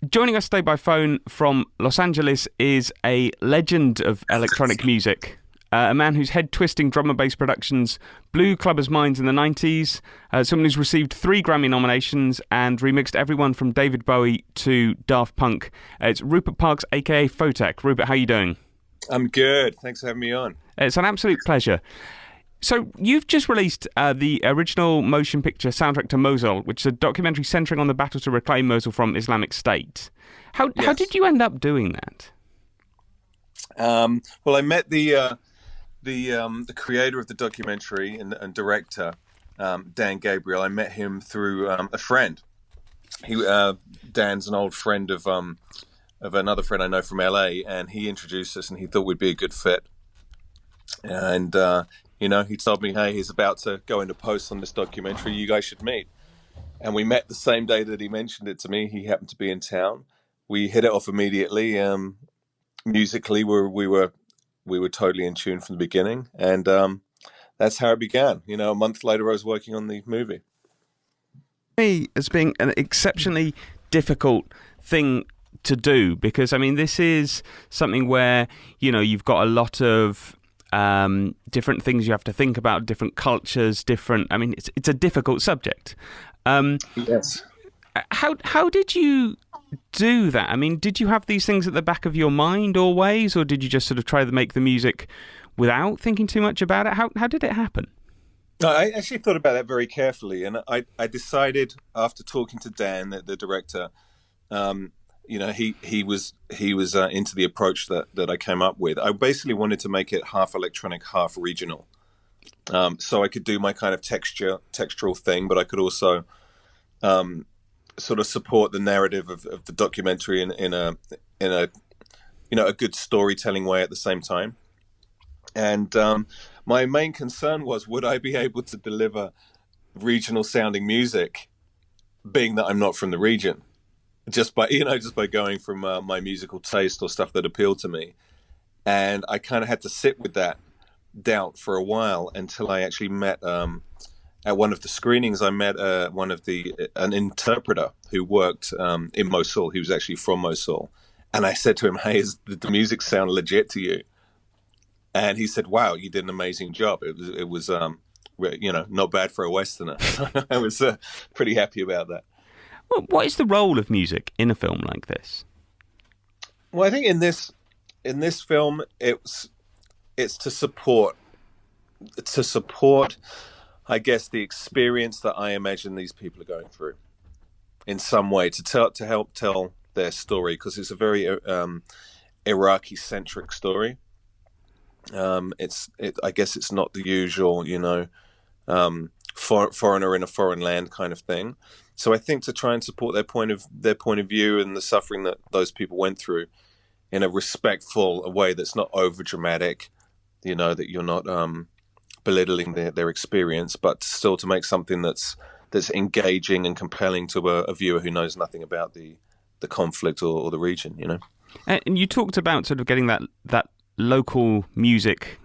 Joining us today by phone from Los Angeles is a legend of electronic music, a man whose head-twisting drum and bass productions blew clubbers' minds in the 90s, someone who's received 3 Grammy nominations and remixed everyone from David Bowie to Daft Punk. It's Rupert Parks, a.k.a. Photek. Rupert, how are you doing? I'm good. Thanks for having me on. It's an absolute pleasure. So you've just released the original motion picture soundtrack to Mosul, which is a documentary centering on the battle to reclaim Mosul from Islamic State. How did you end up doing that? Well, I met the creator of the documentary and director, Dan Gabriel. I met him through a friend. Dan's an old friend of another friend I know from LA, and he introduced us, and he thought we'd be a good fit. And he told me, hey, he's about to go into post on this documentary. You guys should meet. And we met the same day that he mentioned it to me. He happened to be in town. We hit it off immediately. Musically, we were totally in tune from the beginning. And that's how it began. A month later, I was working on the movie. Me, as being an exceptionally difficult thing to do, because, I mean, this is something where, you've got a lot of different things you have to think about, different cultures, it's a difficult subject. Yes. How did you do that? I mean, did you have these things at the back of your mind always, or did you just sort of try to make the music without thinking too much about it? How did it happen? No, I actually thought about that very carefully, and I decided after talking to Dan, the director, he was into the approach that I came up with. I basically wanted to make it half electronic, half regional, so I could do my kind of textural thing, but I could also sort of support the narrative of the documentary in a a good storytelling way at the same time. And my main concern was, would I be able to deliver regional sounding music, being that I'm not from the region? Just by going from my musical taste or stuff that appealed to me. And I kind of had to sit with that doubt for a while until I actually met at one of the screenings. I met an interpreter who worked in Mosul. He was actually from Mosul, and I said to him, "Hey, does the music sound legit to you?" And he said, "Wow, you did an amazing job. It was not bad for a Westerner." So I was pretty happy about that. Well, what is the role of music in a film like this? Well, I think in this film, it's to support, I guess, the experience that I imagine these people are going through in some way, to help tell their story, because it's a very Iraqi-centric story. I guess it's not the usual, foreigner in a foreign land kind of thing. So I think to try and support their point of view and the suffering that those people went through in a respectful way that's not over dramatic, that you're not belittling their experience, but still to make something that's engaging and compelling to a viewer who knows nothing about the conflict or the region. And you talked about sort of getting that local music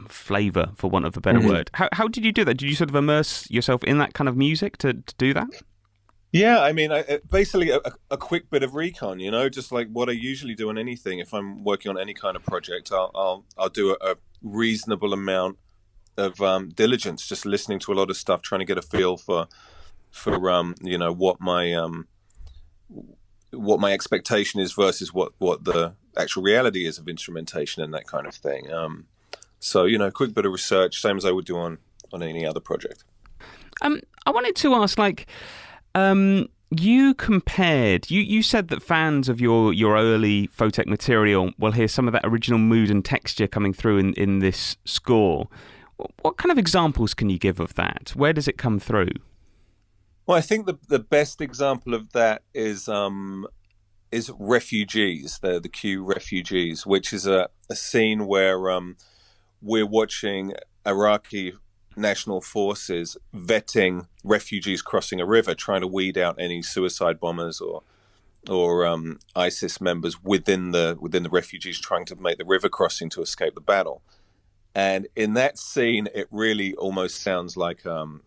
flavor, for want of a better word. How did you do that? Did you sort of immerse yourself in that kind of music to do that? Yeah, I mean, basically a quick bit of recon, just like what I usually do on anything. If I'm working on any kind of project, I'll do a reasonable amount of diligence, just listening to a lot of stuff, trying to get a feel for what my expectation is versus what the actual reality is of instrumentation and that kind of thing. So, a quick bit of research, same as I would do on any other project. I wanted to ask, you compared, you said that fans of your early Photek material will hear some of that original mood and texture coming through in this score. What kind of examples can you give of that? Where does it come through? Well, I think the best example of that is Refugees, the Q Refugees, which is a scene where we're watching Iraqi national forces vetting refugees crossing a river, trying to weed out any suicide bombers or ISIS members within the refugees trying to make the river crossing to escape the battle. And in that scene, it really almost sounds like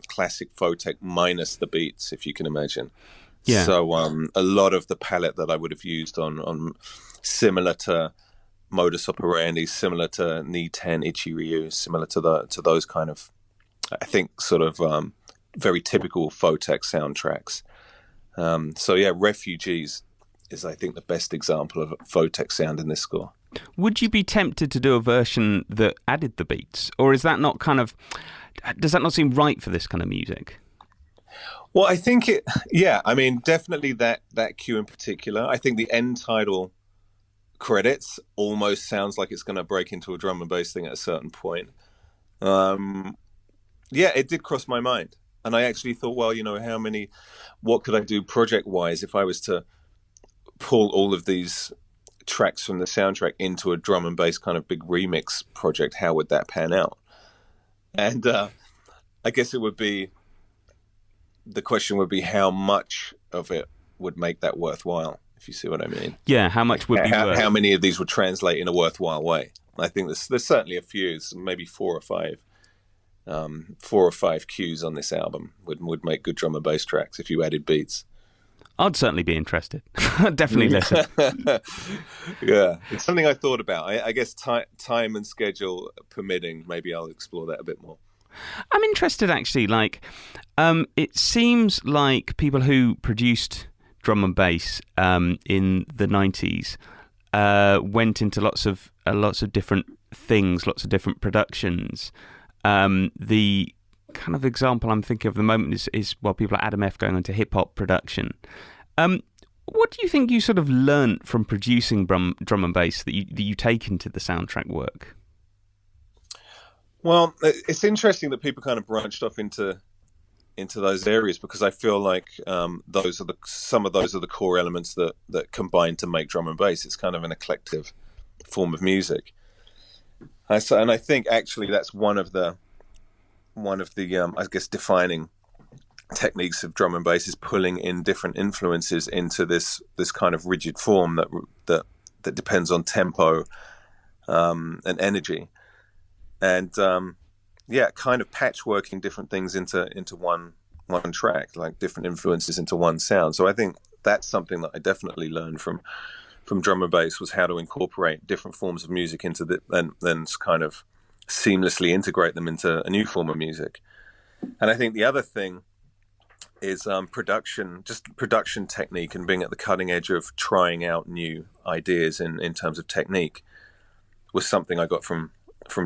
classic Photek minus the beats, if you can imagine. Yeah. So a lot of the palette that I would have used on similar to Modus Operandi, similar to Ni 10 Ichi Ryu, similar to those kind of, I think, sort of very typical Photek soundtracks. So yeah, Refugees is, I think, the best example of Photek sound in this score. Would you be tempted to do a version that added the beats, or is that not does that not seem right for this kind of music? Well, I think I mean, definitely that cue in particular. I think the end title credits almost sounds like it's going to break into a drum and bass thing at a certain point. It did cross my mind. And I actually thought, well, what could I do project-wise if I was to pull all of these tracks from the soundtrack into a drum and bass kind of big remix project? How would that pan out? And I guess the question would be how much of it would make that worthwhile, if you see what I mean. Yeah, how much would be worth? How many of these would translate in a worthwhile way? I think there's certainly a few, maybe 4 or 5. 4 or 5 cues on this album would make good drum and bass tracks if you added beats. I'd certainly be interested. I'd definitely listen. Yeah, it's something I thought about. I guess time and schedule permitting, maybe I'll explore that a bit more. I'm interested, actually. It seems like people who produced drum and bass in the 90s went into lots of different things, lots of different productions. The kind of example I'm thinking of at the moment is people like Adam F going into hip hop production. What do you think you sort of learnt from producing drum and bass that you take into the soundtrack work? Well, it's interesting that people kind of branched off into those areas, because I feel like some of those are the core elements that combine to make drum and bass. It's kind of an eclectic form of music. And I think actually that's one of the I guess defining techniques of drum and bass is pulling in different influences into this kind of rigid form that depends on tempo and energy, and kind of patchworking different things into one track, like different influences into one sound. So I think that's something that I definitely learned from drum and bass, was how to incorporate different forms of music into then kind of seamlessly integrate them into a new form of music. And I think the other thing is production technique, and being at the cutting edge of trying out new ideas in terms of technique was something I got from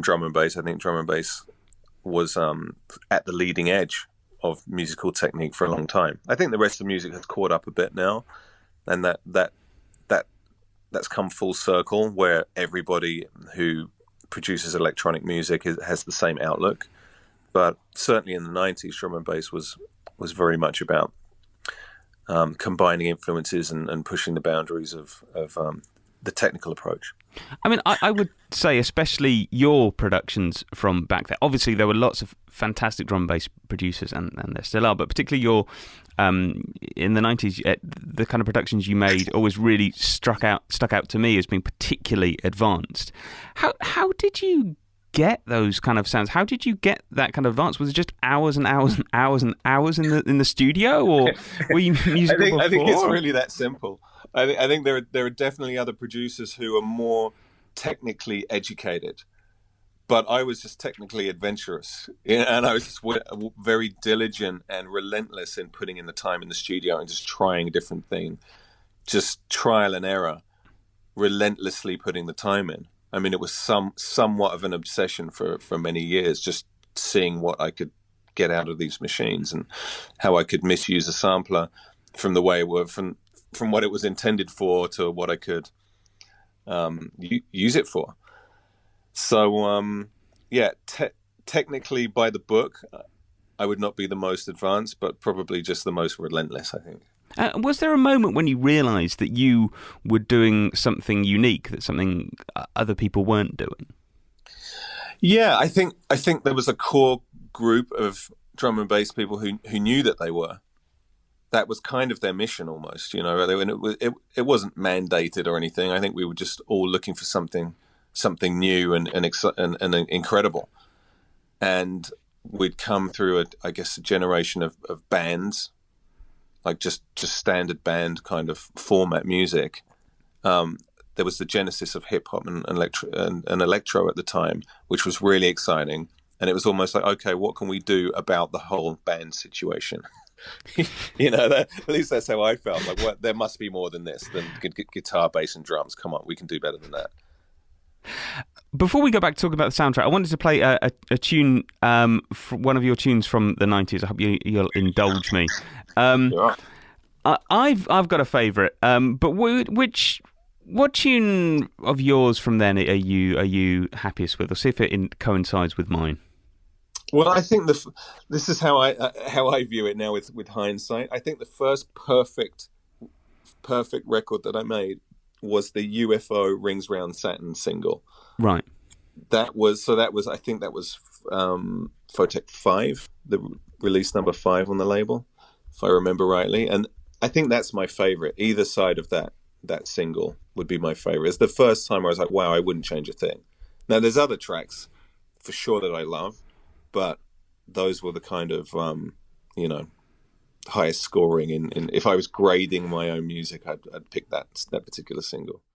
drum and bass. I think drum and bass was at the leading edge of musical technique for a long time. I think the rest of music has caught up a bit now, and that's come full circle, where everybody who produces electronic music has the same outlook. But certainly in the 90s, drum and bass was very much about combining influences and pushing the boundaries of the technical approach. I mean, I would say especially your productions from back there. Obviously, there were lots of fantastic drum and bass producers, and there still are, but particularly your in the 90s, the kind of productions you made always really stuck out to me as being particularly advanced. How did you get those kind of sounds? How did you get that kind of advance? Was it just hours and hours and hours and hours in the studio, or were you musical before? I think it's really that simple. I think there are definitely other producers who are more technically educated, but I was just technically adventurous, and I was just very diligent and relentless in putting in the time in the studio and just trying a different thing, just trial and error, relentlessly putting the time in. I mean, it was somewhat of an obsession for many years, just seeing what I could get out of these machines and how I could misuse a sampler from the way it were from what it was intended for to what I could use it for. So, technically by the book, I would not be the most advanced, but probably just the most relentless, I think. Was there a moment when you realised that you were doing something unique, that something other people weren't doing? Yeah, I think there was a core group of drum and bass people who knew that they were. That was kind of their mission almost, and it wasn't mandated or anything. I think we were just all looking for something new and incredible. And we'd come through a generation of bands like just standard band kind of format music. There was the genesis of hip hop and electro at the time, which was really exciting. And it was almost like, okay, what can we do about the whole band situation? At least that's how I felt. Like, what? There must be more than this, than guitar, bass, and drums. Come on, we can do better than that. Before we go back to talking about the soundtrack, I wanted to play a tune, one of your tunes from the 90s. I hope you'll indulge me. Yeah. I've got a favourite, but what tune of yours from then are you happiest with? Or see if it coincides with mine. Well, I think this is how I view it now with hindsight. I think the first perfect record that I made was the UFO Rings Round Saturn single. Right. That was I think that was Photek 5, the release number 5 on the label, if I remember rightly. And I think that's my favorite. Either side of that single would be my favorite. It's the first time where I was like, wow, I wouldn't change a thing. Now there's other tracks for sure that I love, but those were the kind of highest scoring in if I was grading my own music, I'd pick that particular single.